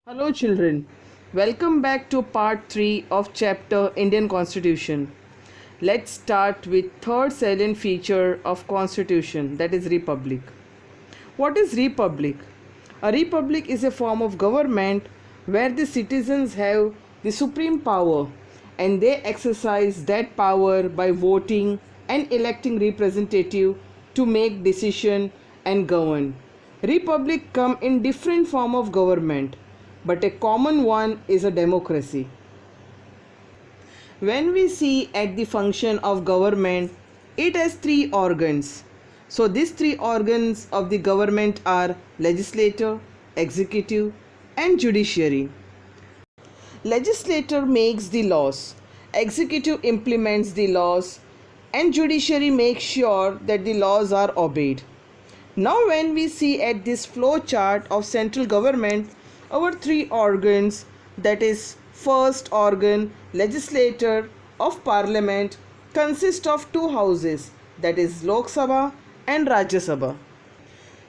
Hello children, welcome back to part 3 of chapter Indian Constitution. Let's start with third salient feature of Constitution, that is Republic. What is Republic? A republic is a form of government where the citizens have the supreme power and they exercise that power by voting and electing representative to make decision and govern. Republic come in different form of government, but a common one is a democracy. When we see at the function of government, it has three organs. So these three organs of the government are legislature, executive and judiciary. Legislature makes the laws, executive implements the laws and judiciary makes sure that the laws are obeyed. Now when we see at this flow chart of central government, our three organs, that is first organ legislature of parliament, consist of two houses, that is Lok Sabha and Rajya Sabha.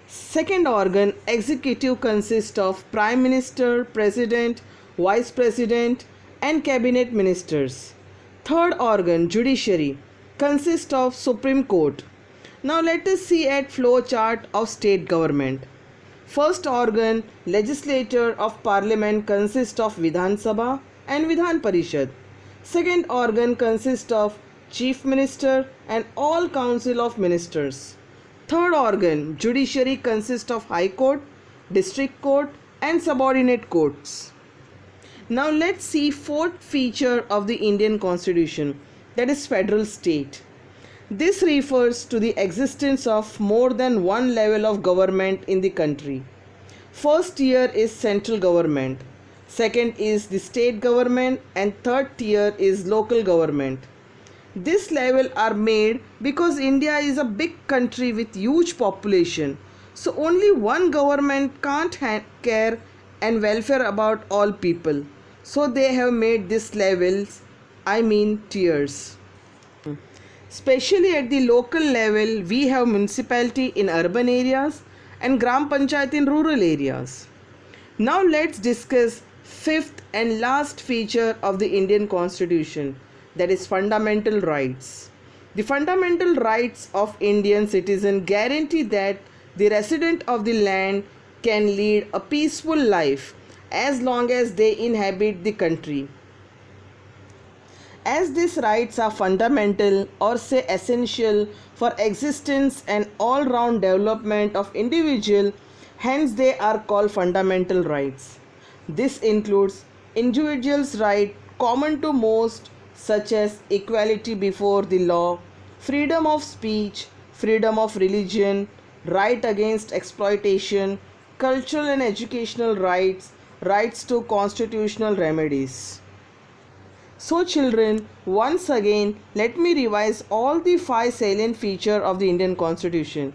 Second organ executive consists of prime minister, president, vice president and cabinet ministers. Third organ judiciary consists of Supreme Court. Now let us see at flow chart of state government. First organ legislature of parliament consists of Vidhan Sabha and Vidhan Parishad. Second organ consists of chief minister and all council of ministers. Third organ judiciary consists of high court, district court and subordinate courts. Now let's see fourth feature of the Indian Constitution, that is federal state. This refers to the existence of more than one level of government in the country. First tier is central government, second is the state government and third tier is local government. This level are made because India is a big country with huge population. So only one government can't care and welfare about all people. So they have made these levels, tiers. Especially at the local level, we have municipality in urban areas and Gram Panchayat in rural areas. Now let's discuss fifth and last feature of the Indian Constitution, that is fundamental rights. The fundamental rights of Indian citizen guarantee that the resident of the land can lead a peaceful life as long as they inhabit the country. As these rights are fundamental or say essential for existence and all-round development of individual, hence they are called fundamental rights. This includes individuals' right common to most, such as equality before the law, freedom of speech, freedom of religion, right against exploitation, cultural and educational rights, rights to constitutional remedies. So children, once again let me revise all the 5 salient features of the Indian Constitution: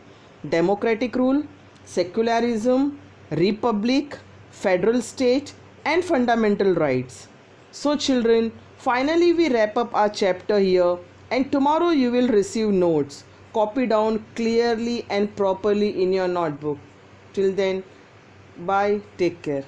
democratic rule, secularism, republic, federal state and fundamental rights. So children, finally we wrap up our chapter here and tomorrow you will receive notes. Copy down clearly and properly in your notebook. Till then, bye, take care.